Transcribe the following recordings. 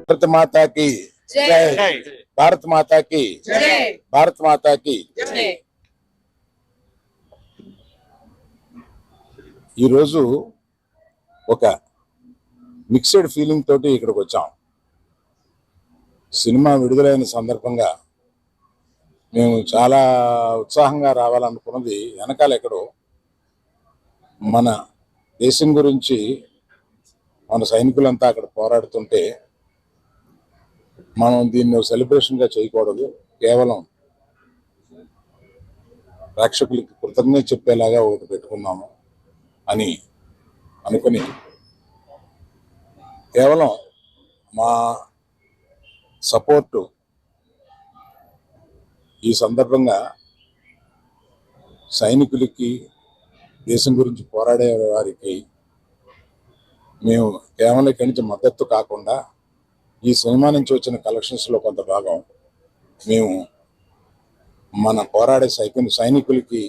భారత మాతాకి జై, భారత మాతాకి జై, భారత మాతాకి జై. ఈరోజు ఒక మిక్స్డ్ ఫీలింగ్ తోటి ఇక్కడికి వచ్చాం. సినిమా విడుదలైన సందర్భంగా మేము చాలా ఉత్సాహంగా రావాలనుకున్నది వెనకాల ఎక్కడో మన దేశం గురించి మన సైనికులంతా అక్కడ పోరాడుతుంటే మనం దీన్ని సెలబ్రేషన్గా చేయకూడదు, కేవలం ప్రేక్షకులకి కృతజ్ఞత చెప్పేలాగా ఒకటి పెట్టుకున్నాము అని అనుకుని కేవలం మా సపోర్టు ఈ సందర్భంగా సైనికులకి, దేశం గురించి పోరాడే వారికి మేము కేవలం ఇక్కడి నుంచి మద్దతు కాకుండా ఈ సినిమా నుంచి వచ్చిన కలెక్షన్స్లో కొంత భాగం మేము మన పోరాడే సైనికులకి,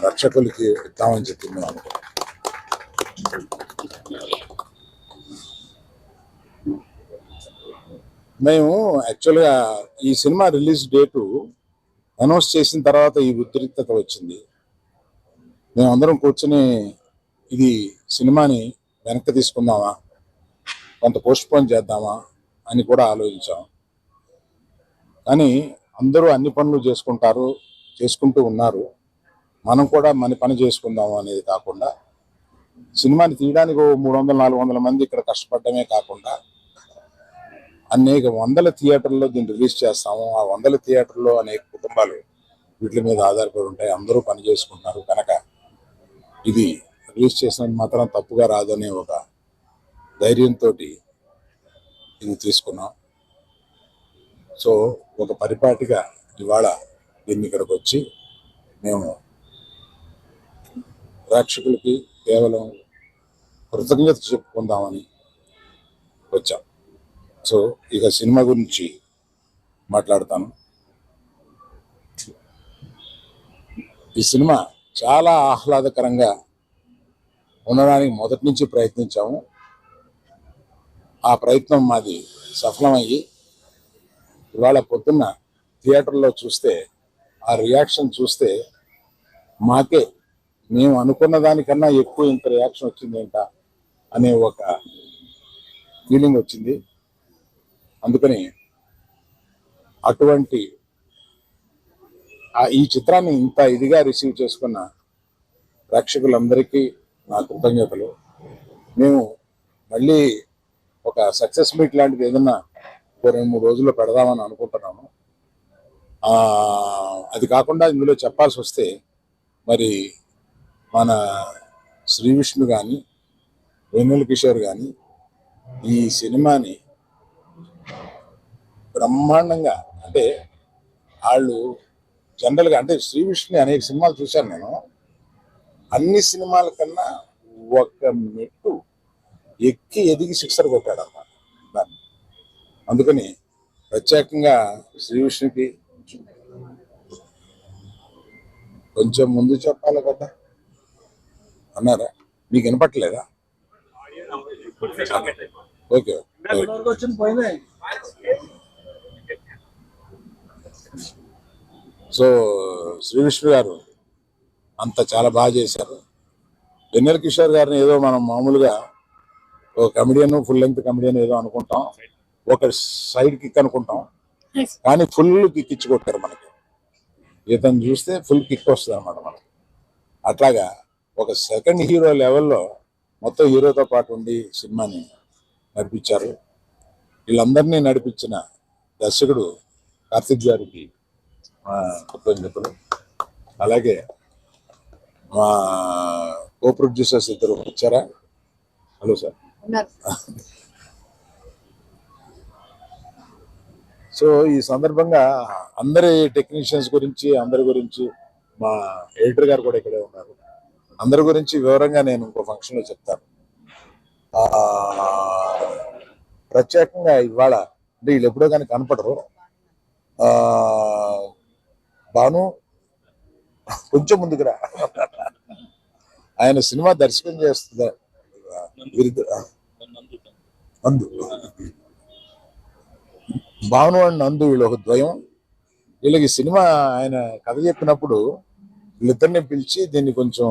రక్షకులకి ఇద్దామని చెప్పి మేము అనుకుంటాం. మేము యాక్చువల్గా ఈ సినిమా రిలీజ్ డేటు అనౌన్స్ చేసిన తర్వాత ఈ ఉద్రిక్తత వచ్చింది. మేమందరం కూర్చొని ఇది సినిమాని వెనక్కి తీసుకుందామా, కొంత పోస్ట్పోన్ చేద్దామా అని కూడా ఆలోచించాం. కానీ అందరూ అన్ని పనులు చేసుకుంటూ ఉన్నారు. మనం కూడా మన పని చేసుకుందాము అనేది కాకుండా సినిమాని తీయడానికి 300-400 మంది ఇక్కడ కష్టపడమే కాకుండా అనేక వందల థియేటర్లో దీన్ని రిలీజ్ చేస్తాము. ఆ 100 థియేటర్లో అనేక కుటుంబాలు వీటి మీద ఆధారపడి ఉంటాయి. అందరూ పని చేసుకుంటున్నారు కనుక ఇది రిలీజ్ చేసినందుకు మాత్రం తప్పుగా రాదనే ఒక ధైర్యంతో ఇది తీసుకున్నాం. సో ఒక పరిపాటిగా ఇవాళ దీన్ని ఇక్కడికి వచ్చి మేము ప్రేక్షకులకి కేవలం కృతజ్ఞత చెప్పుకుందామని వచ్చాం. సో ఇక సినిమా గురించి మాట్లాడతాను. ఈ సినిమా చాలా ఆహ్లాదకరంగా ఉండడానికి మొదటి నుంచి ప్రయత్నించాము. ఆ ప్రయత్నం మాది సఫలమయ్యి ఇవాళ పొద్దున్న థియేటర్లో చూస్తే ఆ రియాక్షన్ చూస్తే మాకే మేము అనుకున్న దానికన్నా ఎక్కువ ఇంత రియాక్షన్ వచ్చింది ఏంట అనే ఒక ఫీలింగ్ వచ్చింది. అందుకని అటువంటి ఈ చిత్రాన్ని ఇంత ఇదిగా రిసీవ్ చేసుకున్న ప్రేక్షకులందరికీ నా కృతజ్ఞతలు. మేము మళ్ళీ ఒక సక్సెస్ మీట్ లాంటిది ఏదన్నా 2-3 రోజుల్లో పెడదామని అనుకుంటున్నాము. అది కాకుండా ఇందులో చెప్పాల్సి వస్తే మరి మన శ్రీ విష్ణు కానీ, వెన్నెల కిషోర్ కానీ ఈ సినిమాని బ్రహ్మాండంగా, అంటే వాళ్ళు జనరల్గా, అంటే శ్రీ విష్ణు అనేక సినిమాలు చూశాను నేను, అన్ని సినిమాల కన్నా ఒక మెట్టు ఎక్కి ఎదిగి సిక్సర్ కొట్టాడు అన్నమాట దాన్ని. అందుకని ప్రత్యేకంగా శ్రీ విష్ణుకి కొంచెం ముందు చెప్పాలి కదా అన్నారా? మీకు వినపట్లేదా? ఓకే. సో శ్రీ విష్ణు గారు అంత చాలా బాగా చేశారు. వెన్నెల కిషోర్ గారిని ఏదో మనం మామూలుగా ఒక కమెడియన్, ఫుల్ లెంగ్త్ కమెడియన్ ఏదో అనుకుంటాం, ఒక సైడ్ కిక్ అనుకుంటాం, కానీ ఫుల్ కిక్ ఇచ్చి కొట్టారు మనకి. ఇతను చూస్తే ఫుల్ కిక్ వస్తుంది అన్నమాట మనకి. అట్లాగా ఒక సెకండ్ హీరో లెవెల్లో మొత్తం హీరోతో పాటు ఉండి సినిమాని నడిపించారు. వీళ్ళందరినీ నడిపించిన దర్శకుడు కార్తిక్ గారికి మా కృతజ్ఞతలు. అలాగే మా కో ప్రొడ్యూసర్స్ ఇద్దరు వచ్చారా? Hello sir. సో ఈ సందర్భంగా అందరి టెక్నీషియన్స్ గురించి, అందరి గురించి, మా ఎడిటర్ గారు కూడా ఇక్కడే ఉన్నారు, అందరి గురించి వివరంగా నేను ఇంకో ఫంక్షన్లో చెప్తాను. ప్రత్యేకంగా ఇవాళ అంటే వీళ్ళు ఎప్పుడో కానీ కనపడరు. భాను కొంచెం ముందుకురా, ఆయన సినిమా దర్శకం చేస్తుంది. నందు, భావన అండ్ నందు వీళ్ళు ఒక ద్వయం. వీళ్ళకి సినిమా ఆయన కథ చెప్పినప్పుడు వీళ్ళిద్దరిని పిలిచి దీన్ని కొంచెం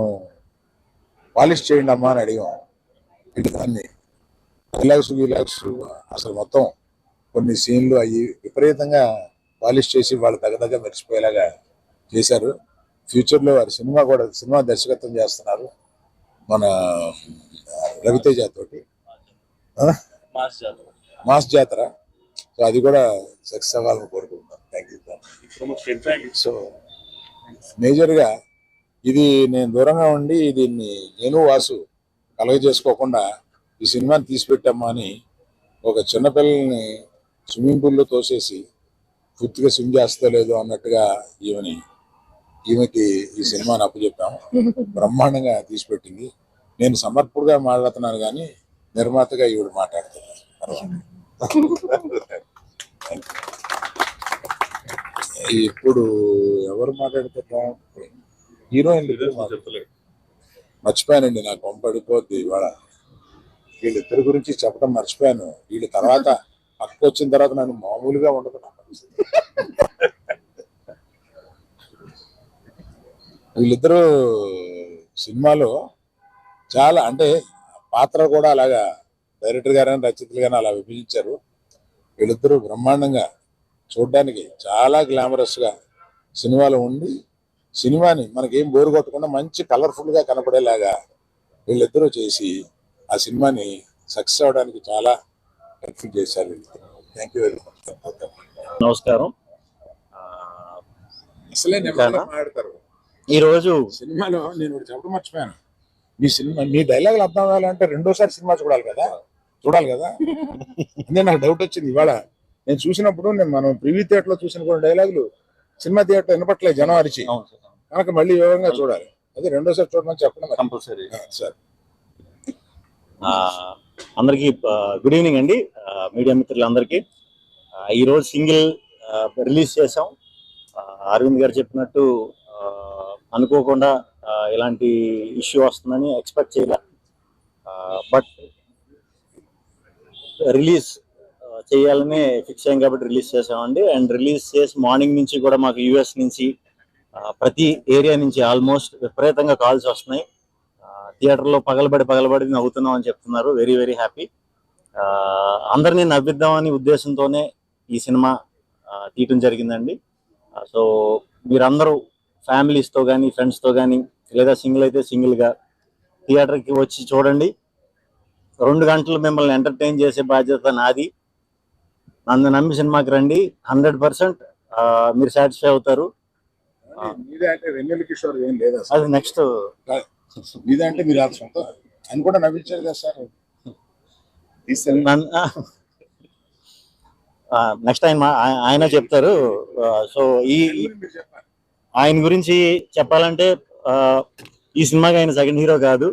పాలిష్ చేయండి అమ్మా అని అడిగాం. వీళ్ళు దాన్ని రిలాక్స్ అసలు మొత్తం కొన్ని సీన్లు అవి విపరీతంగా పాలిష్ చేసి వాళ్ళు దగ్గర మెరిసిపోయేలాగా చేశారు. ఫ్యూచర్లో వారి సినిమా దర్శకత్వం చేస్తున్నారు మన రవితేజ తోటి, మాస్ జాతర. సో అది కూడా సక్సెస్ అవ్వాలని కోరుకుంటున్నాను. Thank you. సో మేజర్గా ఇది నేను దూరంగా ఉండి దీన్ని నేను వాసు కలగజేసుకోకుండా ఈ సినిమాని తీసిపెట్టామా అని ఒక చిన్నపిల్లల్ని స్విమ్మింగ్ పూల్లో తోసేసి పూర్తిగా స్విమ్ చేస్తా లేదు అన్నట్టుగా ఈమెకి ఈ సినిమాని అప్పచెప్పాము. బ్రహ్మాండంగా తీసిపెట్టింది. నేను సమర్పుడుగా మాట్లాడుతున్నాను కానీ నిర్మాతగా ఈవిడ మాట్లాడుతున్నాను. ఇప్పుడు ఎవరు మాట్లాడుతున్నా హీరోయిన్ మర్చిపోయానండి. నాకు పంపడిపోద్ది ఇవాళ. వీళ్ళిద్దరి గురించి చెప్పడం మర్చిపోయాను. వీళ్ళ తర్వాత పక్క వచ్చిన తర్వాత నన్ను మామూలుగా ఉండదు. వీళ్ళిద్దరూ సినిమాలో చాలా అంటే పాత్ర కూడా అలాగా డైరెక్టర్ గారైనా రచయితలు గానీ అలా విభజించారు. వీళ్ళిద్దరూ బ్రహ్మాండంగా చూడడానికి చాలా గ్లామరస్ గా సినిమాలో ఉండి సినిమాని మనకేం బోరు కొట్టకుండా మంచి కలర్ఫుల్ గా కనపడేలాగా వీళ్ళిద్దరూ చేసి ఆ సినిమాని సక్సెస్ అవడానికి చాలా హెల్ప్ చేశారు. Thank you very much. నమస్కారం. అసలే మాట్లాడతారు ఈరోజు సినిమాలో నేను చెప్పడం మర్చిపోయాను. మీ డైలాగులు అర్థం అవ్వాలంటే రెండోసారి సినిమా చూడాలి కదా. అదే నాకు డౌట్ వచ్చింది ఇవాళ. నేను చూసినప్పుడు మనం ప్రివ్యూ థియేటర్ లో చూసిన కొన్ని డైలాగులు సినిమా థియేటర్ వినపట్లేదు జనం అరిచి, కనుక మళ్ళీ వివరంగా చూడాలి. అదే రెండోసారి చూడమని చెప్పడం కంపల్సరీ సార్. అందరికి గుడ్ ఈవినింగ్ అండి, మీడియా మిత్రులందరికీ. ఈరోజు సింగిల్ రిలీజ్ చేసాం. అరవింద్ గారు చెప్పినట్టు అనుకోకుండా ఇలాంటి ఇష్యూ వస్తుందని ఎక్స్పెక్ట్ చేయలే. బట్ రిలీజ్ చేయాలని ఫిక్స్ అయ్యాం కాబట్టి రిలీజ్ చేసామండి. అండ్ రిలీజ్ చేసి మార్నింగ్ నుంచి కూడా మాకు యూఎస్ నుంచి ప్రతి ఏరియా నుంచి ఆల్మోస్ట్ విపరీతంగా కాల్స్ వస్తున్నాయి. థియేటర్లో పగలబడి నవ్వుతున్నాం అని చెప్తున్నారు. Very very happy. అందరినీ నవ్విద్దామని ఉద్దేశంతోనే ఈ సినిమా తీయటం జరిగిందండి. సో మీరందరూ ఫ్యామిలీస్తో కానీ ఫ్రెండ్స్తో కానీ లేదా సింగిల్ అయితే సింగిల్గా థియేటర్కి వచ్చి చూడండి. 2 గంటలు మిమ్మల్ని ఎంటర్టైన్ చేసే బాధ్యత నాది. నన్ను నమ్మి సినిమాకి రండి. 100% మీరు సాటిస్ఫై అవుతారు. అది నెక్స్ట్ ఇదంటే మీరు సొంతం ఆయన కూడా నవ్వించారు కదా సార్. నెక్స్ట్ ఆయన చెప్తారు. సో ఆయన గురించి చెప్పాలంటే ఈ సినిమాకి ఆయన సెకండ్ హీరో కాదు,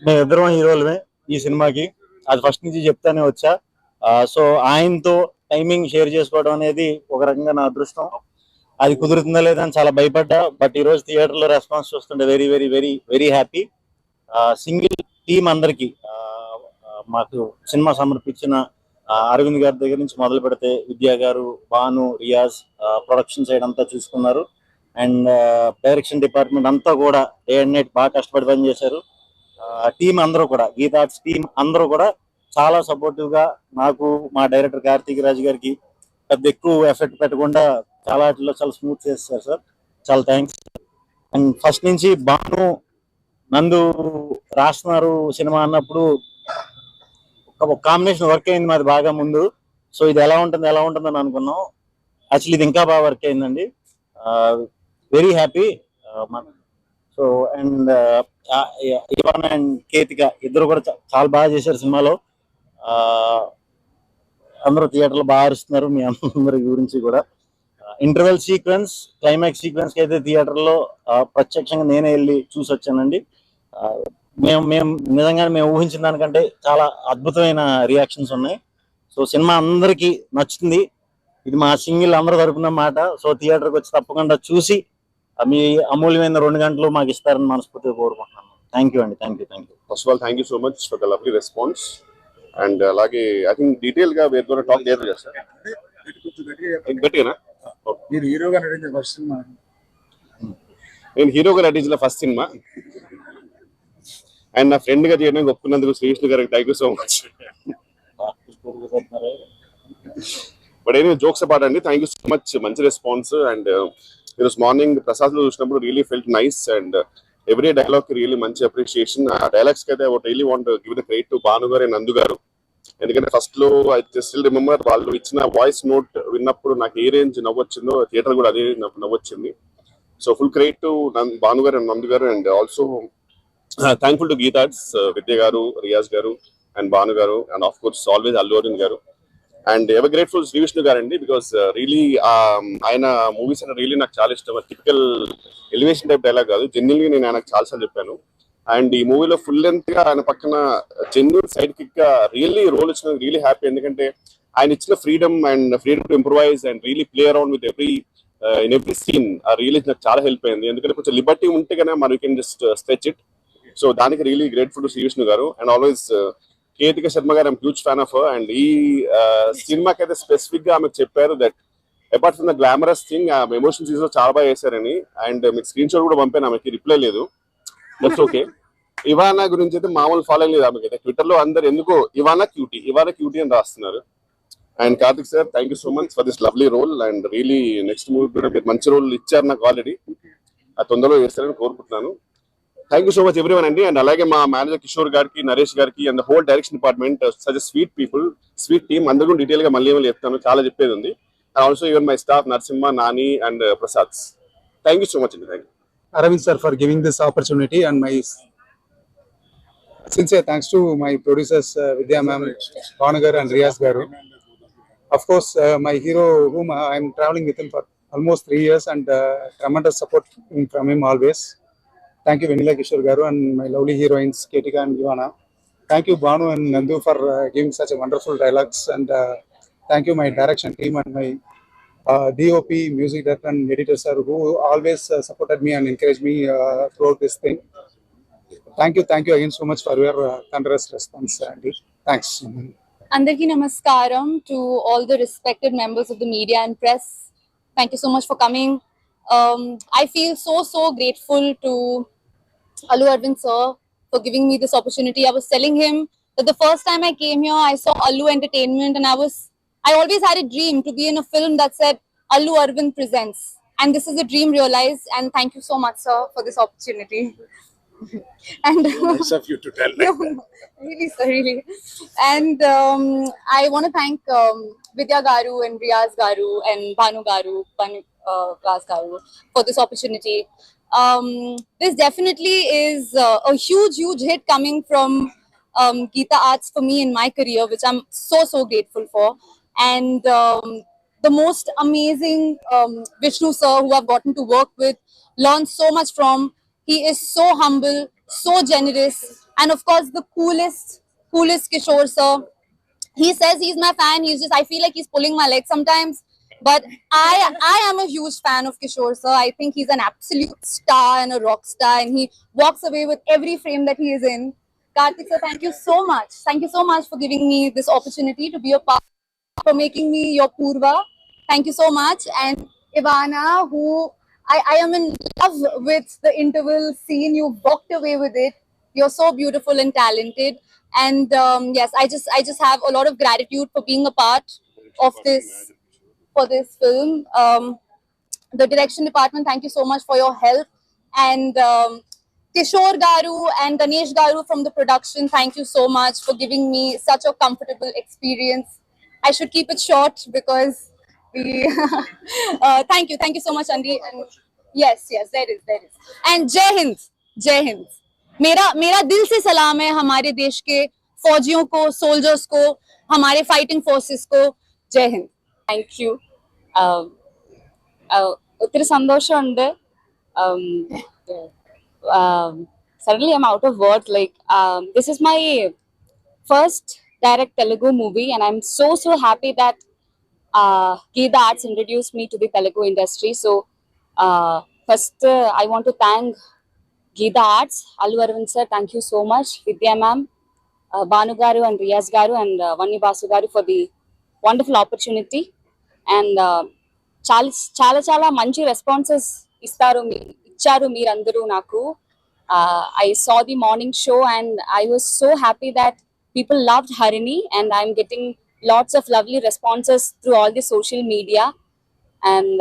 మేము ఇద్దరం హీరోలమే ఈ సినిమాకి. అది ఫస్ట్ నుంచి చెప్తానే వచ్చా. సో ఆయనతో టైమింగ్ షేర్ చేసుకోవడం అనేది ఒక రకంగా నా అదృష్టం. అది కుదురుతుందా లేదా అని చాలా భయపడ్డా. బట్ ఈరోజు థియేటర్లో రెస్పాన్స్ చూస్తుంటే very very very very happy. Single team అందరికీ మాకు సినిమా సమర్పించిన అరవింద్ గారి దగ్గర నుంచి మొదలు పెడితే విద్యా గారు, భాను, రియాజ్ ప్రొడక్షన్ సైడ్ అంతా చూసుకున్నారు. అండ్ డైరెక్షన్ డిపార్ట్మెంట్ అంతా కూడా డే అండ్ నైట్ బాగా కష్టపడి పని చేశారు. టీం అందరూ కూడా, గీతా ఆర్ట్స్ టీం అందరూ కూడా చాలా సపోర్టివ్ గా నాకు, మా డైరెక్టర్ కార్తీక్ రాజ్ గారికి పెద్ద ఎక్కువ ఎఫెక్ట్ పెట్టకుండా చాలా స్మూత్ చేస్తారు సార్. చాలా థ్యాంక్స్. అండ్ ఫస్ట్ నుంచి భాను నందు రాస్తున్నారు సినిమా అన్నప్పుడు ఒక కాంబినేషన్ వర్క్ అయింది మాది బాగా ముందు. సో ఇది ఎలా ఉంటుందని అనుకున్నాం. యాక్చువల్లీ ఇది ఇంకా బాగా వర్క్ అయిందండి. Very happy. So and Ivana and Ketika ఇద్దరు కూడా చాలా బాగా చేశారు సినిమాలో. అందరూ థియేటర్లో బాగా అరుస్తున్నారు. మీ అందరి గురించి కూడా ఇంటర్వెల్ సీక్వెన్స్, క్లైమాక్స్ సీక్వెన్స్ కి అయితే థియేటర్లో ప్రత్యక్షంగా నేనే వెళ్ళి చూసి వచ్చానండి. మేము నిజంగానే మేము ఊహించిన దానికంటే చాలా అద్భుతమైన రియాక్షన్స్ ఉన్నాయి. సో సినిమా అందరికీ నచ్చుతుంది. ఇది మా సింగిల్ అందరూ తరపున మాట. సో థియేటర్కి వచ్చి తప్పకుండా చూసి మీ అమూల్యమైన 2 గంటలు మాకు ఇస్తారని మనస్ఫూర్తిగా కోరుకుంటున్నాను. థ్యాంక్ యూ అండి. Thank you. First of all, thank you so much for the lovely response. And అలాగే ఐ థింక్ డీటెయిల్ గా వేర్ గోనా టాక్ లేటర్ చేస్తారు. గట్టిగా మీరు హీరోగా నటించిన ఫస్ట్ సినిమా నేను హీరోగా నటించిన ఫస్ట్ సినిమా అండ్ నా ఫ్రెండ్ గా చేయడానికి ఒప్పుకున్నందుకు శ్రీ విష్ణు గారికి thank you so much. But ఏమైనా జోక్స్ అపార్ట్ అండి, థ్యాంక్ యూ సో మచ్, మంచి రెస్పాన్స్. అండ్ ఈరోజు మార్నింగ్ ప్రసాద్ లో చూసినప్పుడు really felt nice and every dialogue కి రియలీ మంచి అప్రిషియేషన్. ఆ డైలాగ్స్ కి అయితే really want give the credit to Bhanu garu and Nandu గారు. ఎందుకంటే ఫస్ట్ లో ఐ స్టిల్ రిమెంబర్ వాళ్ళు ఇచ్చిన వాయిస్ నోట్ విన్నప్పుడు నాకు ఏ రేంజ్ నవ్వొచ్చిందో థియేటర్ కూడా అదే నవ్వొచ్చింది. So full credit to Bhanu garu and Nandu garu. And also thankful to Geetha Arts Vidya garu, Riyaz garu and Bhanu garu and of course always Allu Arjun garu. And ever grateful Shri Vishnu garu అండి, బికాస్ రియలీ ఆయన మూవీస్ అంటే రియలీ నాకు చాలా ఇష్టం. టిపికల్ ఎలివేషన్ టైప్ డైలాగ్ కాదు, జెన్యున్లీ నేను ఆయనకు చాలాసార్లు చెప్పాను. అండ్ ఈ మూవీలో ఫుల్ లెంత్ గా ఆయన పక్కన జెన్యున్ సైడ్ కిక్ గా రియల్లీ రోల్ ఇచ్చిన రియలీ హ్యాపీ. ఎందుకంటే ఆయన ఇచ్చిన freedom and freedom to improvise and really play around with in every scene really నాకు చాలా హెల్ప్ అయింది. ఎందుకంటే కొంచెం లిబర్టీ ఉంటే కన్నా మనం can just stretch it. So దానికి really grateful to Shri Vishnu garu. And always Ketika Sharma garu I'm huge fan of. And ఈ సినిమాకి అయితే స్పెసిఫిక్ గా ఆమెకు చెప్పారు that apart from the glamorous thing ఆమె ఎమోషన్స్ లో చాలా బాగా చేశారని. అండ్ మీకు స్క్రీన్ షాట్ కూడా పంపాను, ఆమెకి రిప్లై లేదు, దట్స్ ఓకే. ఇవానా గురించి అయితే మామూలు ఫాలోయింగ్ లేదు ఆమెకి అయితే. ట్విట్టర్ లో అందరు ఎందుకో ఇవానా క్యూటీ అని రాస్తున్నారు. And Karthik sir thank you so much for this lovely role. And really next movie కూడా మీరు మంచి రోల్ ఇచ్చారు నాకు ఆల్రెడీ, ఆ తొందరలో చేస్తారని కోరుకుంటున్నాను. Thank you so much everyone అండి. అండ్ అలాగే మా మేనేజర్ కిషోర్ గారికి, నరేష్ గారికి and whole direction department, such sweet people, sweet team, అందరూ డీటెయిల్ గా మళ్ళీ చెప్తాను, చాలా చెప్పేది ఉంది. And also even my staff Narasimha, Nani and Prasad. Thank you so much అండి. Thank you Aravind sir for giving this opportunity, and my sincere thanks to my producers Vidya ma'am, Bhanugar and Riyaz garu. Of course, my hero whom I am traveling with him for almost 3 years, and tremendous support from him always. Thank you Vanilla Kishore garu and my lovely heroines Ketika and Ivana. Thank you Bhanu and Nandu for giving such a wonderful dialogues, and thank you my direction team and my DOP, music director and editor sir, who always supported me and encouraged me throughout this thing. Thank you again so much for your thunderous response, Andy. Thanks. Andarki namaskaram to all the respected members of the media and press. Thank you so much for coming. I feel so grateful to Allu Arvind sir for giving me this opportunity. I was telling him that the first time I came here, I saw Allu Entertainment, and I always had a dream to be in a film that said Allu Arvind presents, and this is a dream realized. And thank you so much sir for this opportunity. And nice of you to tell like that. really sir, really. And I want to thank Vidya garu and Riyaz garu and Bhanu garu, Ras garu for this opportunity. This definitely is a huge hit coming from Geeta Arts for me in my career, which I'm so grateful for. And the most amazing Vishnu sir who I've gotten to work with, learn so much from. He is so humble, so generous, and of course the coolest Kishore sir. He says he's my fan. I feel like he's pulling my leg sometimes. But I am a huge fan of Kishore sir. I think he's an absolute star and a rock star, and he walks away with every frame that he is in. Karthik sir, thank you so much. Thank you so much for giving me this opportunity to be a part, for making me your Purva. Thank you so much. And Ivana, who I am in love with the interval scene. You walked away with it. You're so beautiful and talented. And yes, I just have a lot of gratitude for being a part of this, for this film. The direction department, thank you so much for your help. And Kishore garu and Ganesh garu from the production, thank you so much for giving me such a comfortable experience. I should keep it short because we thank you so much Andy. And yes there is. And Jai Hind. मेरा दिल से सलाम है हमारे देश के फौजियों को, सोल्जर्स को, हमारे फाइटिंग फोर्सेस को. जय हिंद. Thank you. ഒത്തിരി സന്തോഷമുണ്ട്. Suddenly I'm out of words. Like this is my first direct Telugu movie, and I'm so happy that Geeta Arts introduced me to the Telugu industry. So first I want to thank Geeta Arts, Allu Arvind sir, thank you so much. Vidya ma'am, Banu Garu and Riyaz Garu and Vanni Basu Garu for the wonderful opportunity. And చాలా మంచి responses ఇచ్చారు మీరందరూ నాకు. I saw the morning show and I was so happy that people loved Harini, and I'm getting lots of lovely responses through all the social media. And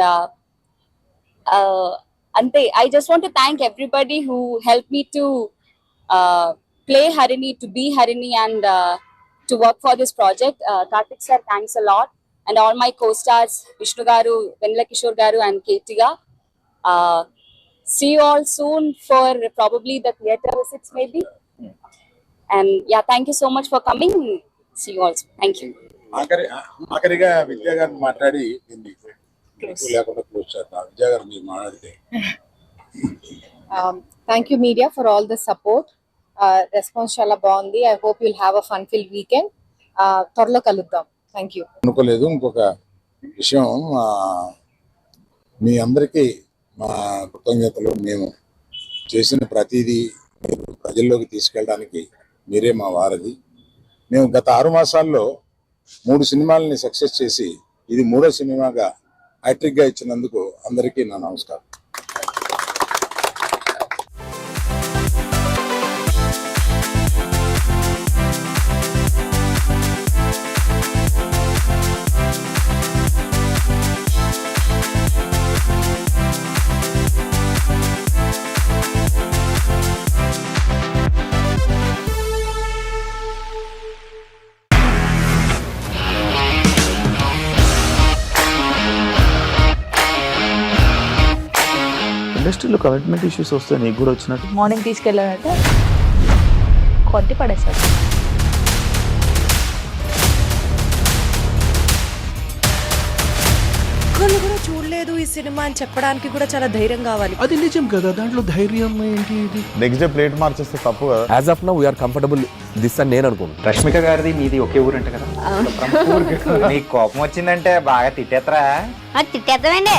ante I just want to thank everybody who helped me to play Harini, to be Harini, and to work for this project. Karthik sir, thanks a lot, and all my co-stars Vishnu Garu, Venla Kishore Garu and Ketiga. See you all soon for probably the theatre visits maybe. And yeah, thank you so much for coming. See you all soon. Thank you. ఆఖరిగా విద్యా గారిని మాట్లాడి దీన్ని లేకుండా close చేద్దాం. విద్యా గారు మీరు మాట్లాడితే. Thank you media for all the support. Response చాలా బాగుంది. I hope you'll have a fun filled weekend. త్వరలో కలుద్దాం. Thank you. అనుకోలేదు. ఇంకొక విషయం, మీ అందరికీ మా కృతజ్ఞతలు. మేము చేసిన ప్రతిదీ మీరు ప్రజల్లోకి తీసుకెళ్ళడానికి మీరే మా వారధి. మేము గత 6 మాసాల్లో 3 సినిమాలని సక్సెస్ చేసి ఇది 3వ సినిమాగా హ్యాట్రిక్గా ఇచ్చినందుకు అందరికీ నా నమస్కారం. ఇండస్ట్రీలో కమిట్మెంట్ ఇష్యూస్ వస్తే నీకు కూడా వచ్చినట్టు? మార్నింగ్ తీసుకెళ్ళానంటే కొట్టి పడేసారు. ఒక్కళ్ళు కూడా చూడలేదు ఈ సినిమా అని చెప్పడానికి కూడా చాలా ధైర్యం కావాలి. అది నిజం కదా, దాంట్లో ధైర్యం ఏంటి? ఇది నెక్స్ట్ డే ప్లేట్ మార్చేస్తే తప్పు కదా. As of now we are comfortable this అని నేను అనుకుంటున్నాను. రష్మిక గారిది మీది ఒకే ఊరు అంట కదా. నీకు కోపం వచ్చిందంటే బాగా తిట్టేత్తరా? తిట్టేద్దామండి.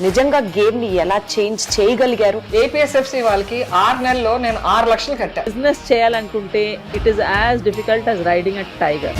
నిజంగా గేమ్ ని ఎలా చేంజ్ చేయగలిగారు? ఏపీఎస్ఎఫ్సి వాళ్ళకి 6 నెలల్లో నేను 6 లక్షలు కట్టా. బిజినెస్ చేయాలనుకుంటే it is as difficult as riding a tiger.